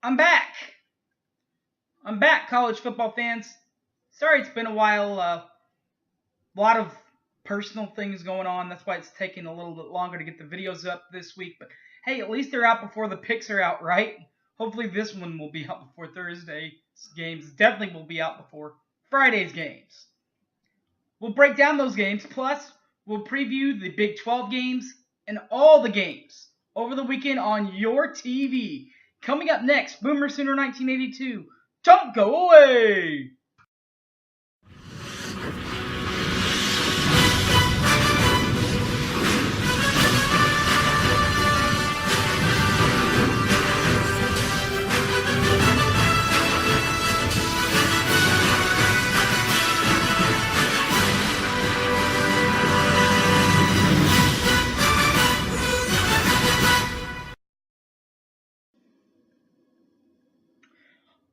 I'm back. I'm back, college football fans. Sorry it's been a while. A lot of personal things going on. That's why it's taking a little bit longer to get the videos up this week. But hey, at least they're out before the picks are out, right? Hopefully this one will be out before Thursday's games. Definitely will be out before Friday's games. We'll break down those games. Plus, we'll preview the Big 12 games and all the games over the weekend on your TV. Coming up next, Boomer Sooner 1982. Don't go away!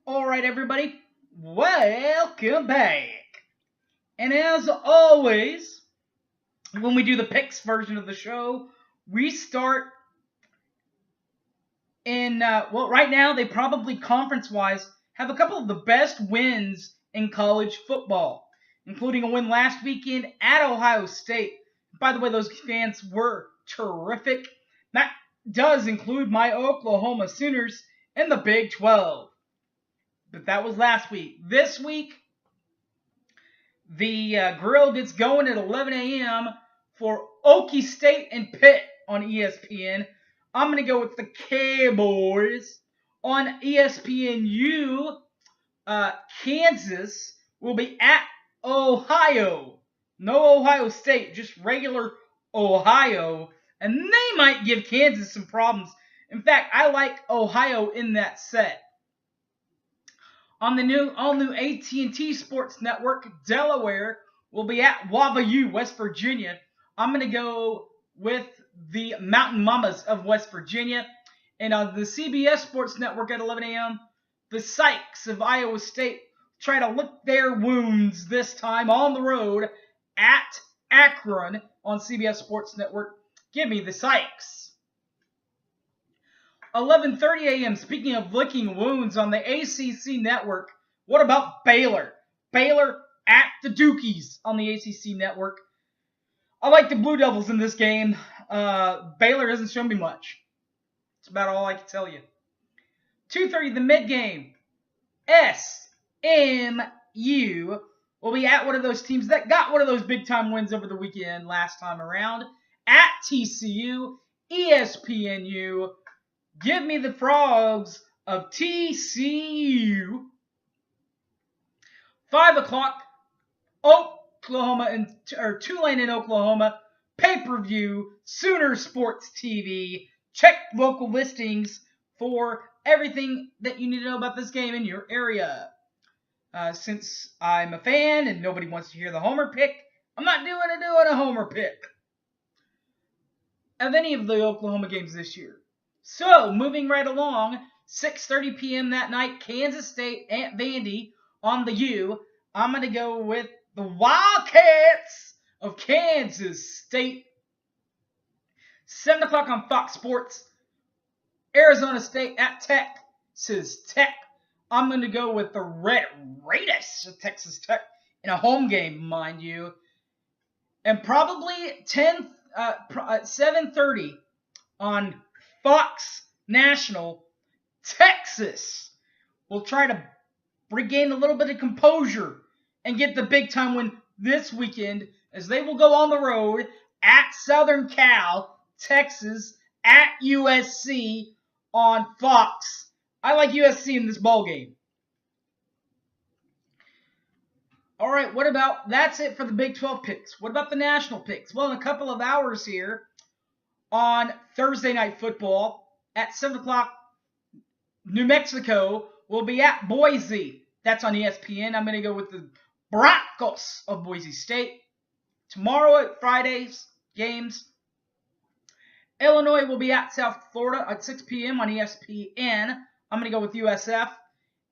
Alright, everybody, welcome back. And as always, when we do the picks version of the show, we start in, right now, they probably conference-wise have a couple of the best wins in college football, including a win last weekend at Ohio State. By the way, those fans were terrific. That does include my Oklahoma Sooners in the Big 12. But that was last week. This week, the grill gets going at 11 a.m. for Okie State and Pitt on ESPN. I'm going to go with the Cowboys. On ESPNU, Kansas will be at Ohio. No Ohio State, just regular Ohio. And they might give Kansas some problems. In fact, I like Ohio in that set. On the all-new AT&T Sports Network, Delaware will be at Wazoo, West Virginia. I'm going to go with the Mountain Mamas of West Virginia. And on the CBS Sports Network at 11 a.m., the Sykes of Iowa State try to lick their wounds this time on the road at Akron on CBS Sports Network. Give me the Sykes. 11:30 a.m. Speaking of licking wounds on the ACC network, what about Baylor? Baylor at the Dukies on the ACC network. I like the Blue Devils in this game. Baylor hasn't shown me much. That's about all I can tell you. 2:30 the mid game. SMU will be at one of those teams that got one of those big time wins over the weekend last time around. At TCU, ESPNU. Give me the Frogs of TCU. 5 o'clock, Tulane in Oklahoma. Pay-per-view, Sooner Sports TV. Check local listings for everything that you need to know about this game in your area. Since I'm a fan and nobody wants to hear the homer pick, I'm not doing a homer pick of any of the Oklahoma games this year. So, moving right along, 6:30 p.m. that night, Kansas State at Vandy on the U. I'm going to go with the Wildcats of Kansas State. 7 o'clock on Fox Sports, Arizona State at Texas Tech. I'm going to go with the Red Raiders of Texas Tech in a home game, mind you. And probably 7:30 on Fox National, Texas will try to regain a little bit of composure and get the big time win this weekend as they will go on the road at Southern Cal, Texas, at USC on Fox. I like USC in this ball game. All right, that's it for the Big 12 picks. What about the national picks? Well, in a couple of hours here, on Thursday Night Football at 7 o'clock, New Mexico will be at Boise. That's on ESPN. I'm going to go with the Broncos of Boise State. Tomorrow at Friday's games, Illinois will be at South Florida at 6 p.m. on ESPN. I'm going to go with USF.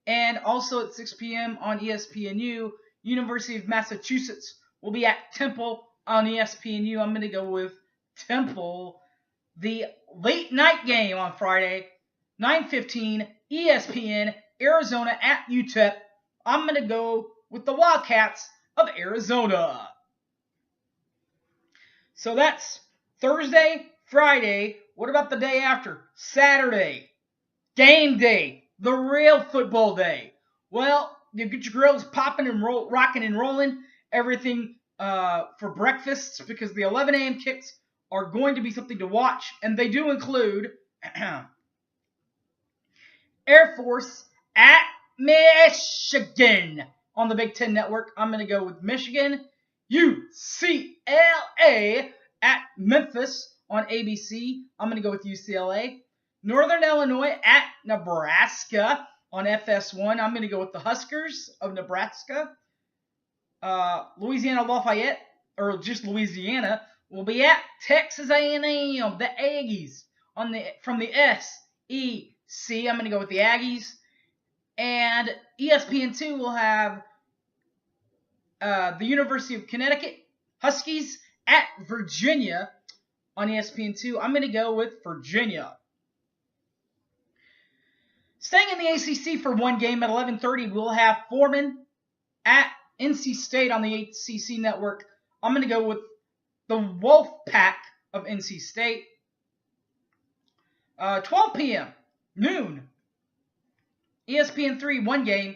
And also at 6 p.m. on ESPNU, University of Massachusetts will be at Temple on ESPNU. I'm going to go with Temple. The late night game on Friday, 9:15, ESPN, Arizona at UTEP. I'm going to go with the Wildcats of Arizona. So that's Thursday, Friday. What about the day after? Saturday. Game day. The real football day. Well, you get your grills popping and rocking and rolling. Everything for breakfasts, because the 11 a.m. kicks are going to be something to watch, and they do include Air Force at Michigan on the Big Ten Network. I'm going to go with Michigan. UCLA at Memphis on ABC. I'm going to go with UCLA. Northern Illinois at Nebraska on FS1. I'm going to go with the Huskers of Nebraska. Louisiana Lafayette, or just Louisiana, will be at Texas A&M, the Aggies, from the SEC. I'm going to go with the Aggies. And ESPN2 will have the University of Connecticut Huskies at Virginia on ESPN2. I'm going to go with Virginia. Staying in the ACC for one game at 11:30, we'll have Furman at NC State on the ACC network. I'm going to go with the Wolfpack of NC State. 12 p.m., noon, ESPN3, one game.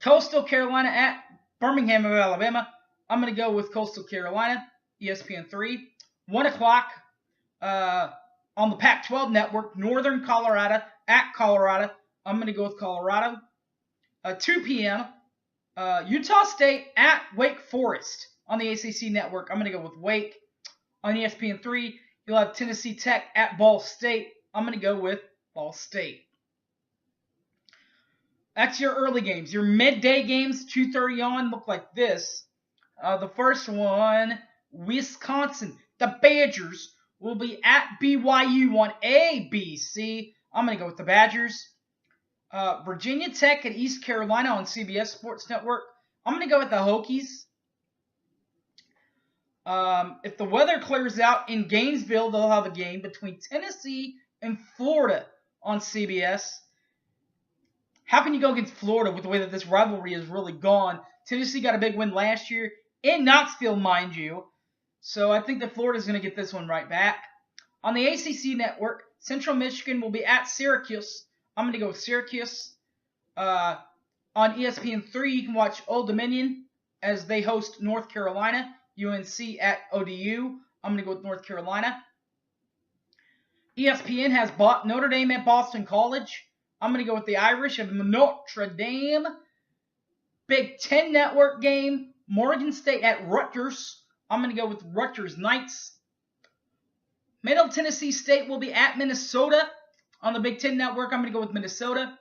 Coastal Carolina at Birmingham of Alabama. I'm going to go with Coastal Carolina, ESPN3. 1 o'clock on the Pac-12 network, Northern Colorado at Colorado. I'm going to go with Colorado. 2 p.m., Utah State at Wake Forest on the ACC network. I'm going to go with Wake. On ESPN3, you'll have Tennessee Tech at Ball State. I'm going to go with Ball State. That's your early games. Your midday games, 2:30 on, look like this. The first one, Wisconsin. The Badgers will be at BYU on ABC. I'm going to go with the Badgers. Virginia Tech at East Carolina on CBS Sports Network. I'm going to go with the Hokies. If the weather clears out in Gainesville, they'll have a game between Tennessee and Florida on CBS. How can you go against Florida with the way that this rivalry has really gone? Tennessee got a big win last year in Knoxville, mind you. So I think that Florida's going to get this one right back. On the ACC network, Central Michigan will be at Syracuse. I'm going to go with Syracuse. On ESPN3, you can watch Old Dominion as they host North Carolina. UNC at ODU. I'm going to go with North Carolina. ESPN has Notre Dame at Boston College. I'm going to go with the Irish of Notre Dame. Big Ten Network game, Morgan State at Rutgers. I'm going to go with Rutgers Knights. Middle Tennessee State will be at Minnesota on the Big Ten Network. I'm going to go with Minnesota.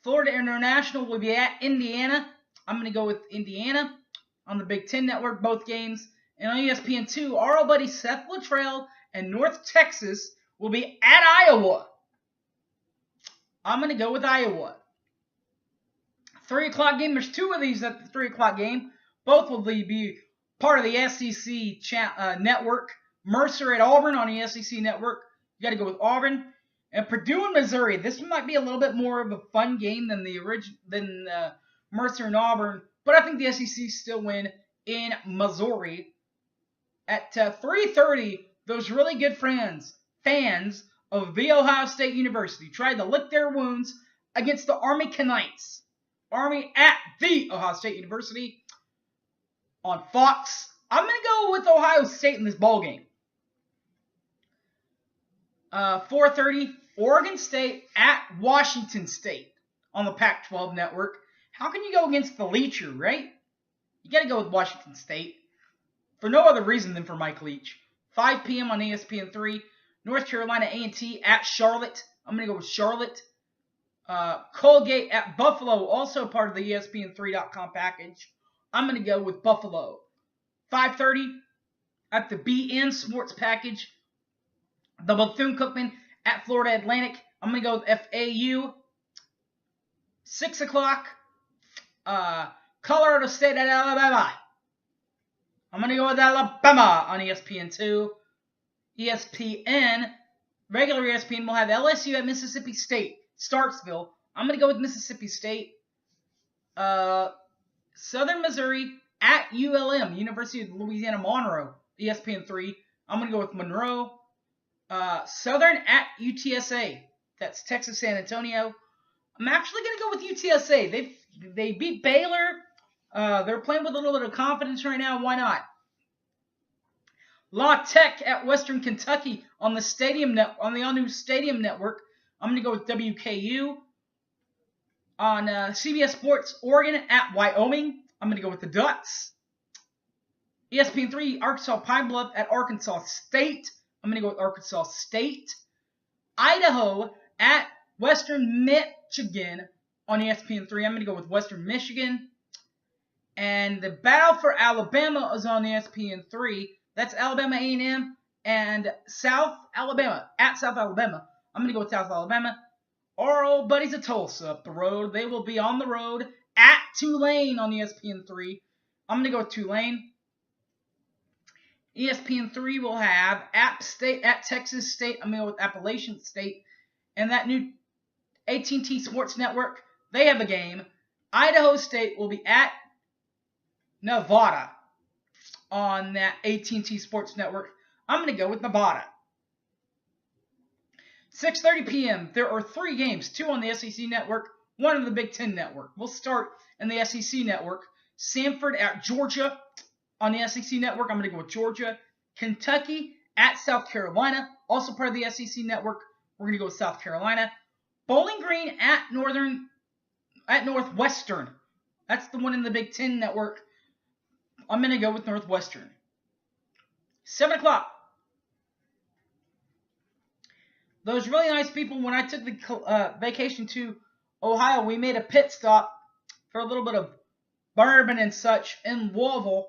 Florida International will be at Indiana. I'm going to go with Indiana on the Big Ten Network, both games. And on ESPN2, our buddy Seth Luttrell and North Texas will be at Iowa. I'm going to go with Iowa. 3 o'clock game. There's two of these at the 3 o'clock game. Both will be part of the SEC network. Mercer at Auburn on the SEC network. You got to go with Auburn. And Purdue and Missouri. This might be a little bit more of a fun game than Mercer and Auburn. But I think the SEC still win in Missouri. At 3:30, those really good fans of The Ohio State University tried to lick their wounds against the Army Knights. Army at The Ohio State University on Fox. I'm going to go with Ohio State in this ballgame. 4:30, Oregon State at Washington State on the Pac-12 network. How can you go against the Leacher, right? You got to go with Washington State for no other reason than for Mike Leach. 5 p.m. on ESPN3, North Carolina A&T at Charlotte. I'm going to go with Charlotte. Colgate at Buffalo, also part of the ESPN3.com package. I'm going to go with Buffalo. 5:30 at the BN Sports package. The Bethune-Cookman at Florida Atlantic. I'm going to go with FAU. 6 o'clock, Colorado State at Alabama. I'm going to go with Alabama on ESPN2. ESPN, regular ESPN, we'll have LSU at Mississippi State, Starksville. I'm going to go with Mississippi State. Southern Missouri at ULM, University of Louisiana Monroe, ESPN3. I'm going to go with Monroe. Southern at UTSA. That's Texas San Antonio. I'm actually going to go with UTSA. They beat Baylor. They're playing with a little bit of confidence right now. Why not? La Tech at Western Kentucky on the all-new Stadium Network. I'm going to go with WKU. On CBS Sports, Oregon at Wyoming. I'm going to go with the Ducks. ESPN3, Arkansas Pine Bluff at Arkansas State. I'm going to go with Arkansas State. Idaho at Western Michigan on ESPN3. I'm going to go with Western Michigan. And the battle for Alabama is on ESPN3. That's Alabama A&M and South Alabama. At South Alabama. I'm going to go with South Alabama. Our old buddies of Tulsa up the road. They will be on the road at Tulane on ESPN3. I'm going to go with Tulane. ESPN3 will have App State at Texas State. I'm going to go with Appalachian State. And that new AT&T Sports Network, they have a game. Idaho State will be at Nevada on that AT&T Sports Network. I'm going to go with Nevada. 6:30 p.m. There are 3 games, 2 on the SEC Network, 1 on the Big Ten Network. We'll start in the SEC Network. Samford at Georgia on the SEC Network. I'm going to go with Georgia. Kentucky at South Carolina, also part of the SEC Network. We're going to go with South Carolina. Bowling Green at Northwestern. That's the one in the Big Ten Network. I'm going to go with Northwestern. 7 o'clock. Those really nice people, when I took the vacation to Ohio, we made a pit stop for a little bit of bourbon and such in Louisville.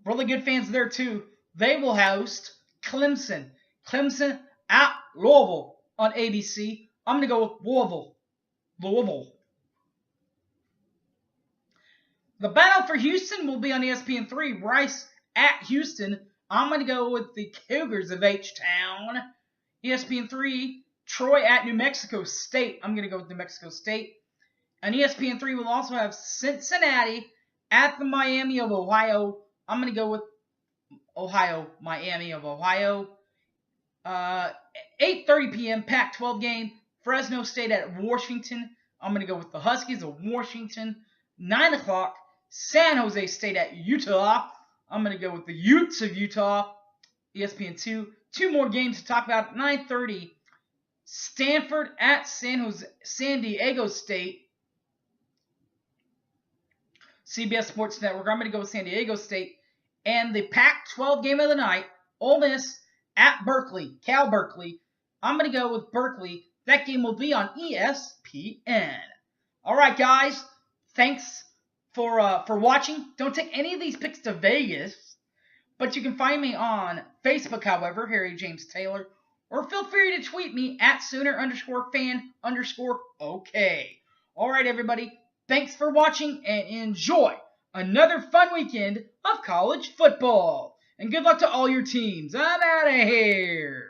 Really good fans there, too. They will host Clemson. Clemson at Louisville on ABC. I'm going to go with Louisville. The battle for Houston will be on ESPN3. Rice at Houston. I'm going to go with the Cougars of H-Town. ESPN3, Troy at New Mexico State. I'm going to go with New Mexico State. And ESPN3 will also have Cincinnati at the Miami of Ohio. I'm going to go with Miami of Ohio. 8:30 p.m. Pac-12 game. Fresno State at Washington. I'm going to go with the Huskies of Washington. 9 o'clock. San Jose State at Utah. I'm going to go with the Utes of Utah. ESPN2. 2 more games to talk about. 9:30, Stanford at San Diego State. CBS Sports Network. I'm going to go with San Diego State. And the Pac-12 game of the night, Ole Miss at Berkeley, Cal Berkeley. I'm going to go with Berkeley. That game will be on ESPN. All right, guys. Thanks for watching. Don't take any of these picks to Vegas. But you can find me on Facebook, however, Harry James Taylor. Or feel free to tweet me at Sooner_fan_OK. All right, everybody. Thanks for watching and enjoy another fun weekend of college football. And good luck to all your teams. I'm out of here.